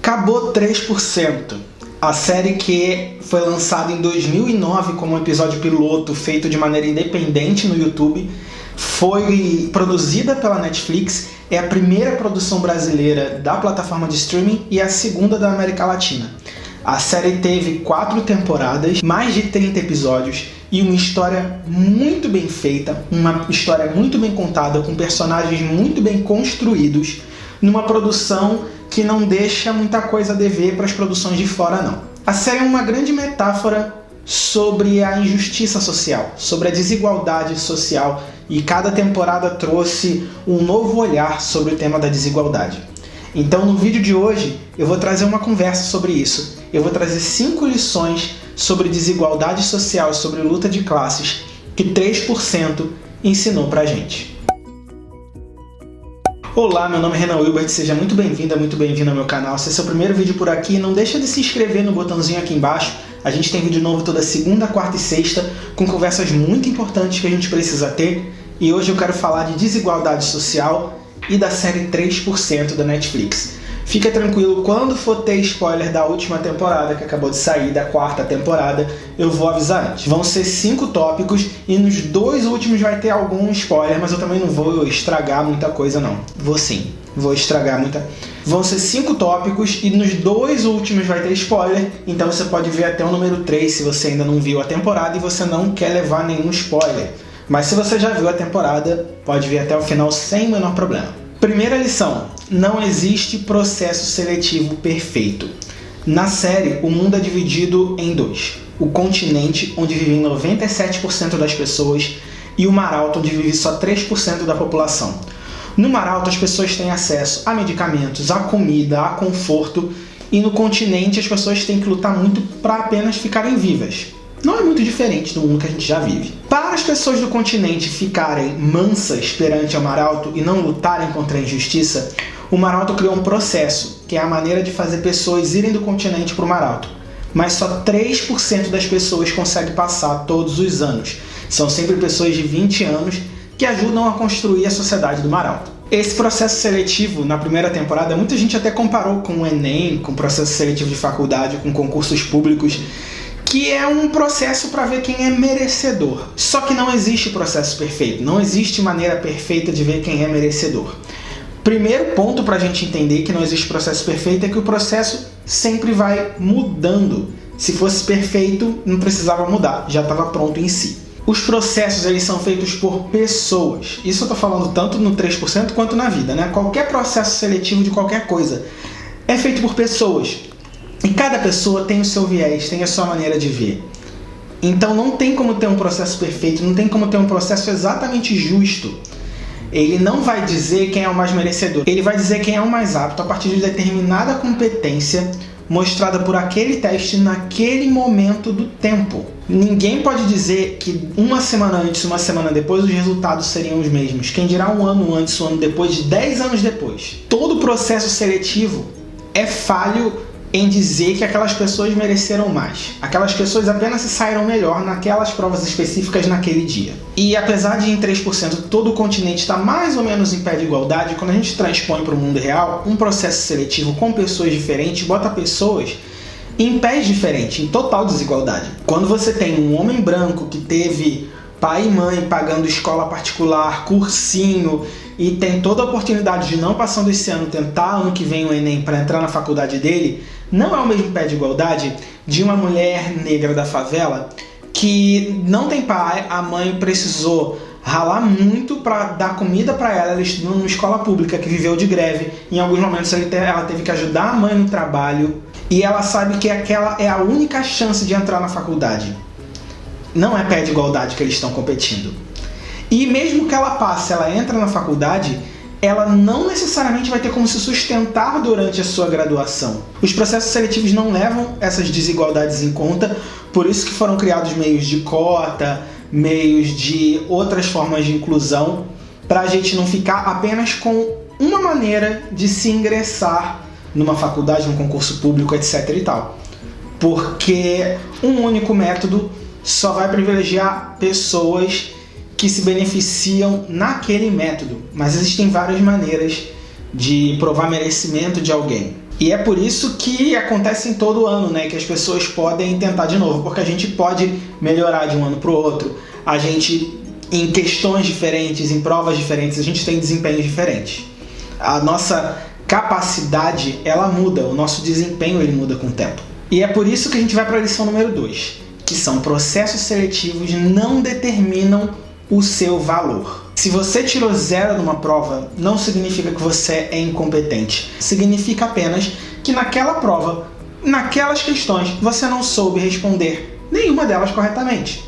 Acabou 3%. A série que foi lançada em 2009 como um episódio piloto feito de maneira independente no YouTube, foi produzida pela Netflix, é a primeira produção brasileira da plataforma de streaming e a segunda da América Latina. A série teve 4 temporadas, mais de 30 episódios e uma história muito bem feita, uma história muito bem contada, com personagens muito bem construídos, numa produção que não deixa muita coisa a dever para as produções de fora, não. A série é uma grande metáfora sobre a injustiça social, sobre a desigualdade social, e cada temporada trouxe um novo olhar sobre o tema da desigualdade. Então, no vídeo de hoje, eu vou trazer uma conversa sobre isso. Eu vou trazer 5 lições sobre desigualdade social e sobre luta de classes que 3% ensinou pra gente. Olá, meu nome é Renan Wilbert, seja muito bem-vinda, muito bem-vindo ao meu canal. Se esse é o primeiro vídeo por aqui, não deixa de se inscrever no botãozinho aqui embaixo. A gente tem vídeo novo toda segunda, quarta e sexta, com conversas muito importantes que a gente precisa ter. E hoje eu quero falar de desigualdade social e da série 3% da Netflix. Fica tranquilo, quando for ter spoiler da última temporada, que acabou de sair, da 4ª temporada, eu vou avisar antes. Vão ser 5 tópicos e nos 2 últimos vai ter algum spoiler, mas eu também não vou estragar muita coisa não. Vou sim, vou estragar muita... Vão ser 5 tópicos e nos 2 últimos vai ter spoiler, então você pode ver até o número 3 se você ainda não viu a temporada e você não quer levar nenhum spoiler. Mas se você já viu a temporada, pode ver até o final sem o menor problema. Primeira lição: não existe processo seletivo perfeito. Na série, o mundo é dividido em 2. O continente, onde vivem 97% das pessoas, e o Mar Alto, onde vive só 3% da população. No Mar Alto, as pessoas têm acesso a medicamentos, a comida, a conforto, e no continente as pessoas têm que lutar muito para apenas ficarem vivas. Não é muito diferente do mundo que a gente já vive. Para as pessoas do continente ficarem mansas perante o Mar Alto e não lutarem contra a injustiça, o Mar Alto criou um processo, que é a maneira de fazer pessoas irem do continente para o Mar Alto. Mas só 3% das pessoas conseguem passar todos os anos. São sempre pessoas de 20 anos que ajudam a construir a sociedade do Mar Alto. Esse processo seletivo, na primeira temporada, muita gente até comparou com o Enem, com o processo seletivo de faculdade, com concursos públicos, que é um processo para ver quem é merecedor. Só que não existe processo perfeito, não existe maneira perfeita de ver quem é merecedor. Primeiro ponto para a gente entender que não existe processo perfeito é que o processo sempre vai mudando. Se fosse perfeito, não precisava mudar, já estava pronto em si. Os processos eles são feitos por pessoas. Isso eu estou falando tanto no 3% quanto na vida, né? Qualquer processo seletivo de qualquer coisa é feito por pessoas. E cada pessoa tem o seu viés, tem a sua maneira de ver. Então não tem como ter um processo perfeito, não tem como ter um processo exatamente justo. Ele não vai dizer quem é o mais merecedor, ele vai dizer quem é o mais apto a partir de determinada competência mostrada por aquele teste naquele momento do tempo. Ninguém pode dizer que uma semana antes, uma semana depois, os resultados seriam os mesmos. Quem dirá um ano antes, um ano depois, de 10 anos depois. Todo processo seletivo é falho em dizer que aquelas pessoas mereceram mais. Aquelas pessoas apenas se saíram melhor naquelas provas específicas naquele dia. E apesar de em 3% todo o continente está mais ou menos em pé de igualdade, quando a gente transpõe para o mundo real, um processo seletivo com pessoas diferentes bota pessoas em pés diferentes, em total desigualdade. Quando você tem um homem branco que teve pai e mãe pagando escola particular, cursinho, e tem toda a oportunidade de não passando esse ano, tentar ano que vem o Enem para entrar na faculdade dele, não é o mesmo pé de igualdade de uma mulher negra da favela que não tem pai, a mãe precisou ralar muito para dar comida para ela, ela estudou numa escola pública que viveu de greve, em alguns momentos ela teve que ajudar a mãe no trabalho, e ela sabe que aquela é a única chance de entrar na faculdade. Não é pé de igualdade que eles estão competindo. E mesmo que ela passe, ela entra na faculdade, ela não necessariamente vai ter como se sustentar durante a sua graduação. Os processos seletivos não levam essas desigualdades em conta, por isso que foram criados meios de cota, meios de outras formas de inclusão, para a gente não ficar apenas com uma maneira de se ingressar numa faculdade, num concurso público, etc. e tal. Porque um único método só vai privilegiar pessoas que se beneficiam naquele método, mas existem várias maneiras de provar merecimento de alguém. E é por isso que acontece em todo ano, né? Que as pessoas podem tentar de novo, porque a gente pode melhorar de um ano para o outro. A gente, em questões diferentes, em provas diferentes, a gente tem desempenhos diferentes. A nossa capacidade, ela muda, o nosso desempenho ele muda com o tempo. E é por isso que a gente vai para a lição número 2, que são processos seletivos não determinam o seu valor. Se você tirou 0 numa prova, não significa que você é incompetente. Significa apenas que naquela prova, naquelas questões, você não soube responder nenhuma delas corretamente.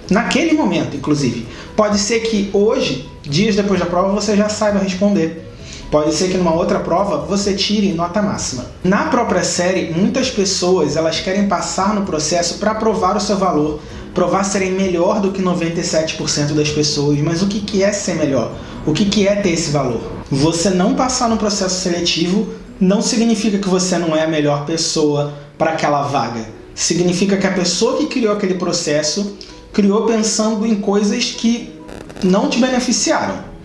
Naquele momento, inclusive. Pode ser que hoje, dias depois da prova, você já saiba responder. Pode ser que numa outra prova você tire nota máxima. Na própria série, muitas pessoas elas querem passar no processo para provar o seu valor, provar serem melhor do que 97% das pessoas. Mas o que é ser melhor? O que é ter esse valor? Você não passar no processo seletivo não significa que você não é a melhor pessoa para aquela vaga. Significa que a pessoa que criou aquele processo criou pensando em coisas que não te beneficiaram.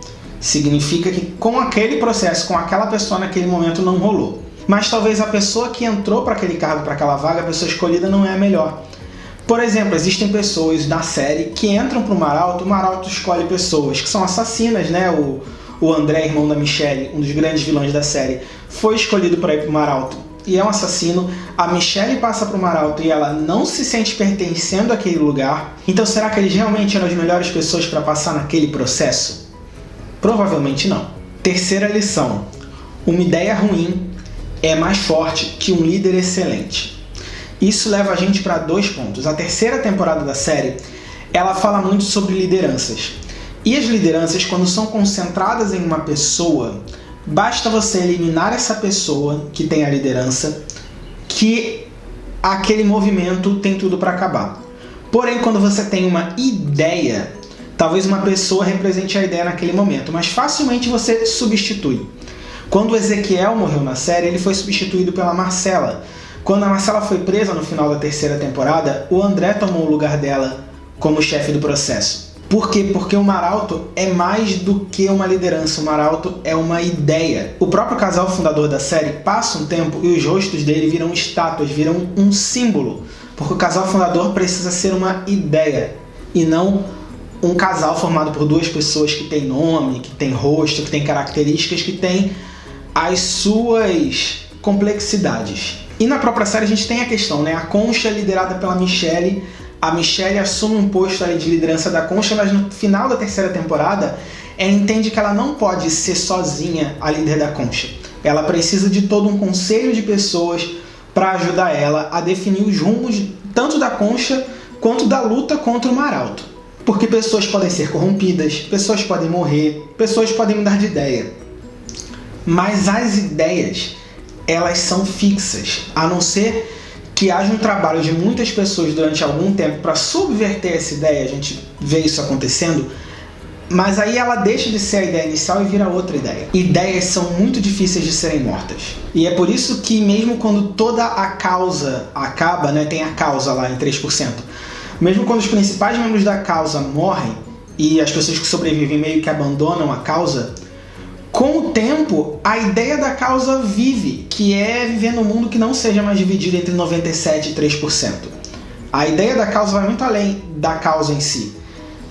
Significa que com aquele processo, com aquela pessoa naquele momento não rolou. Mas talvez a pessoa que entrou para aquele cargo, para aquela vaga, a pessoa escolhida não é a melhor. Por exemplo, existem pessoas na série que entram para o Maralto escolhe pessoas que são assassinas, né? O André, irmão da Michelle, um dos grandes vilões da série, foi escolhido para ir para o Maralto e é um assassino. A Michelle passa para o Maralto e ela não se sente pertencendo àquele lugar. Então será que eles realmente eram as melhores pessoas para passar naquele processo? Provavelmente não. Terceira lição. Uma ideia ruim é mais forte que um líder excelente. Isso leva a gente para 2 pontos. A terceira temporada da série, ela fala muito sobre lideranças. E as lideranças, quando são concentradas em uma pessoa, basta você eliminar essa pessoa que tem a liderança, que aquele movimento tem tudo para acabar. Porém, quando você tem uma ideia, talvez uma pessoa represente a ideia naquele momento, mas facilmente você substitui. Quando o Ezequiel morreu na série, ele foi substituído pela Marcela. Quando a Marcela foi presa no final da terceira temporada, o André tomou o lugar dela como chefe do processo. Por quê? Porque o Maralto é mais do que uma liderança, o Maralto é uma ideia. O próprio casal fundador da série passa um tempo e os rostos dele viram estátuas, viram um símbolo, porque o casal fundador precisa ser uma ideia e não um casal formado por 2 pessoas que tem nome, que tem rosto, que tem características, que tem as suas complexidades. E na própria série a gente tem a questão, né? A Concha é liderada pela Michelle. A Michelle assume um posto ali de liderança da Concha, mas no final da terceira temporada ela entende que ela não pode ser sozinha a líder da Concha. Ela precisa de todo um conselho de pessoas para ajudar ela a definir os rumos tanto da Concha quanto da luta contra o Maralto. Porque pessoas podem ser corrompidas, pessoas podem morrer, pessoas podem mudar de ideia. Mas as ideias, elas são fixas, a não ser que haja um trabalho de muitas pessoas durante algum tempo para subverter essa ideia, a gente vê isso acontecendo, mas aí ela deixa de ser a ideia inicial e vira outra ideia. Ideias são muito difíceis de serem mortas. E é por isso que mesmo quando toda a causa acaba, né, tem a causa lá em 3%, mesmo quando os principais membros da causa morrem e as pessoas que sobrevivem meio que abandonam a causa, com o tempo a ideia da causa vive, que é viver num mundo que não seja mais dividido entre 97% e 3%. A ideia da causa vai muito além da causa em si.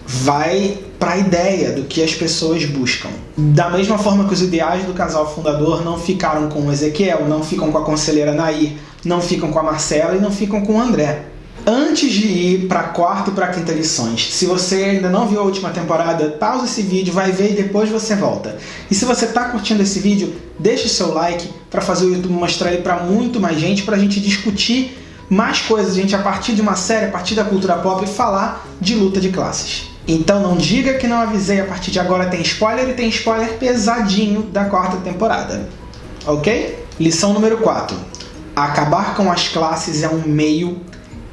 Vai para a ideia do que as pessoas buscam. Da mesma forma que os ideais do casal fundador não ficaram com o Ezequiel, não ficam com a conselheira Nair, não ficam com a Marcela e não ficam com o André. Antes de ir para a 4ª e para a 5ª lições, se você ainda não viu a última temporada, pausa esse vídeo, vai ver e depois você volta. E se você está curtindo esse vídeo, deixa o seu like para fazer o YouTube mostrar ele para muito mais gente, para a gente discutir mais coisas, a partir de uma série, a partir da cultura pop, falar de luta de classes. Então não diga que não avisei, a partir de agora tem spoiler e tem spoiler pesadinho da 4ª temporada. Ok? Lição número 4. Acabar com as classes é um meio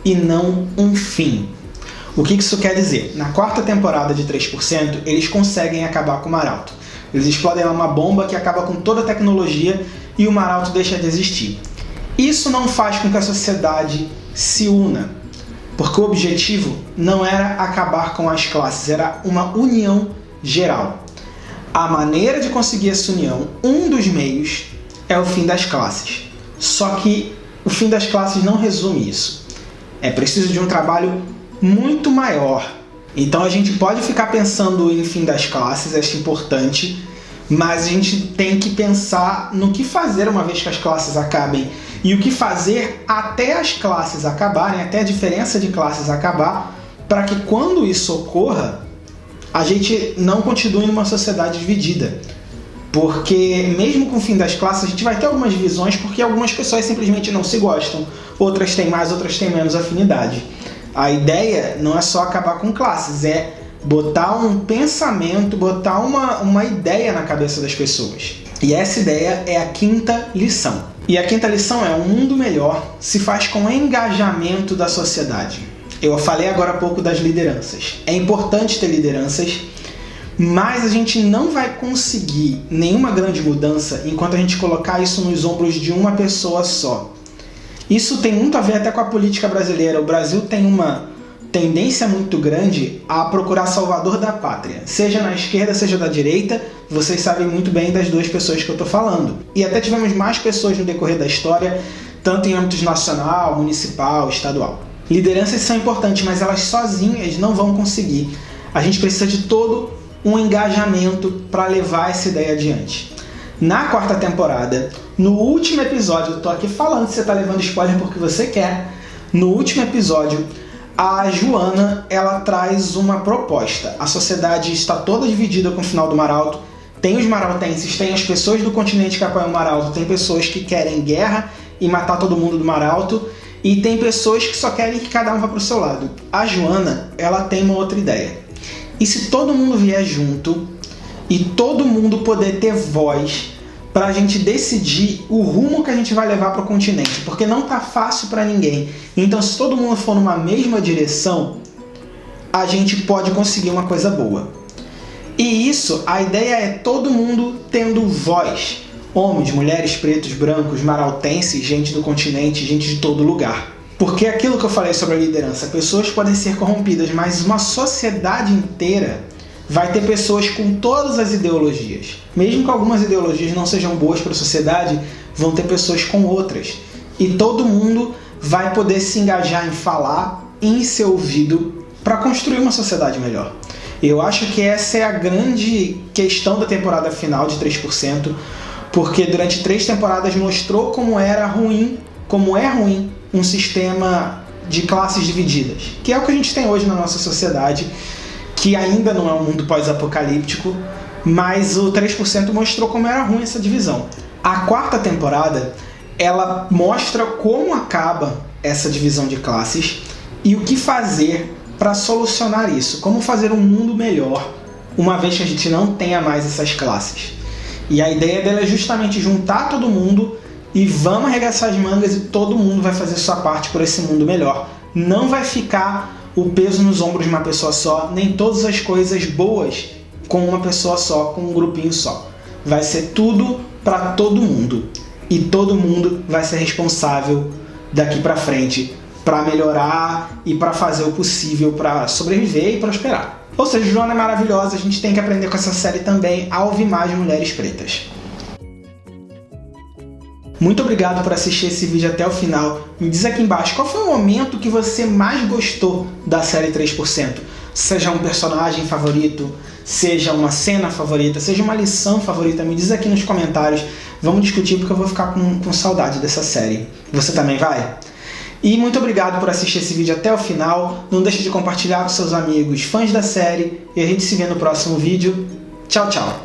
e não um fim. O que isso quer dizer? Na 4ª temporada de 3%, eles conseguem acabar com o Maralto. Eles explodem uma bomba que acaba com toda a tecnologia e o Maralto deixa de existir. Isso não faz com que a sociedade se una, porque o objetivo não era acabar com as classes, era uma união geral. A maneira de conseguir essa união, um dos meios, é o fim das classes. Só que o fim das classes não resume isso. É preciso de um trabalho muito maior. Então a gente pode ficar pensando em fim das classes, é importante, mas a gente tem que pensar no que fazer uma vez que as classes acabem e o que fazer até as classes acabarem, até a diferença de classes acabar, para que quando isso ocorra, a gente não continue numa sociedade dividida. Porque mesmo com o fim das classes, a gente vai ter algumas divisões porque algumas pessoas simplesmente não se gostam, outras têm mais, outras têm menos afinidade. A ideia não é só acabar com classes, é botar um pensamento, botar uma ideia na cabeça das pessoas. E essa ideia é a quinta lição. E a quinta lição é: um mundo melhor se faz com o engajamento da sociedade. Eu falei agora há pouco das lideranças. É importante ter lideranças, mas a gente não vai conseguir nenhuma grande mudança enquanto a gente colocar isso nos ombros de uma pessoa só. Isso tem muito a ver até com a política brasileira. O Brasil tem uma tendência muito grande a procurar salvador da pátria. Seja na esquerda, seja da direita, vocês sabem muito bem das duas pessoas que eu estou falando. E até tivemos mais pessoas no decorrer da história, tanto em âmbitos nacional, municipal, estadual. Lideranças são importantes, mas elas sozinhas não vão conseguir. A gente precisa de todo um engajamento para levar essa ideia adiante. Na quarta temporada, no último episódio, eu tô aqui falando, você tá levando spoiler porque você quer. No último episódio, a Joana, ela traz uma proposta. A sociedade está toda dividida com o final do Mar Alto. Tem os maraltenses, tem as pessoas do continente que apoiam o Mar Alto, tem pessoas que querem guerra e matar todo mundo do Mar Alto, e tem pessoas que só querem que cada um vá pro seu lado. A Joana, ela tem uma outra ideia. E se todo mundo vier junto e todo mundo poder ter voz para a gente decidir o rumo que a gente vai levar para o continente, porque não tá fácil para ninguém. Então, se todo mundo for numa mesma direção, a gente pode conseguir uma coisa boa. E isso, a ideia é todo mundo tendo voz. Homens, mulheres, pretos, brancos, maraltenses, gente do continente, gente de todo lugar. Porque aquilo que eu falei sobre a liderança, pessoas podem ser corrompidas, mas uma sociedade inteira vai ter pessoas com todas as ideologias. Mesmo que algumas ideologias não sejam boas para a sociedade, vão ter pessoas com outras. E todo mundo vai poder se engajar em falar, em ser ouvido, para construir uma sociedade melhor. Eu acho que essa é a grande questão da temporada final de 3%, porque durante 3 temporadas mostrou como era ruim, como é ruim um sistema de classes divididas, que é o que a gente tem hoje na nossa sociedade, que ainda não é um mundo pós-apocalíptico, mas o 3% mostrou como era ruim essa divisão. A quarta temporada, ela mostra como acaba essa divisão de classes e o que fazer para solucionar isso, como fazer um mundo melhor, uma vez que a gente não tenha mais essas classes. E a ideia dela é justamente juntar todo mundo e vamos arregaçar as mangas e todo mundo vai fazer sua parte por esse mundo melhor. Não vai ficar o peso nos ombros de uma pessoa só, nem todas as coisas boas com uma pessoa só, com um grupinho só. Vai ser tudo para todo mundo. E todo mundo vai ser responsável daqui para frente para melhorar e para fazer o possível para sobreviver e prosperar. Ou seja, Joana é maravilhosa, a gente tem que aprender com essa série também a ouvir mais mulheres pretas. Muito obrigado por assistir esse vídeo até o final. Me diz aqui embaixo qual foi o momento que você mais gostou da série 3%. Seja um personagem favorito, seja uma cena favorita, seja uma lição favorita, me diz aqui nos comentários. Vamos discutir porque eu vou ficar com saudade dessa série. Você também vai? E muito obrigado por assistir esse vídeo até o final. Não deixe de compartilhar com seus amigos fãs da série. E a gente se vê no próximo vídeo. Tchau, tchau!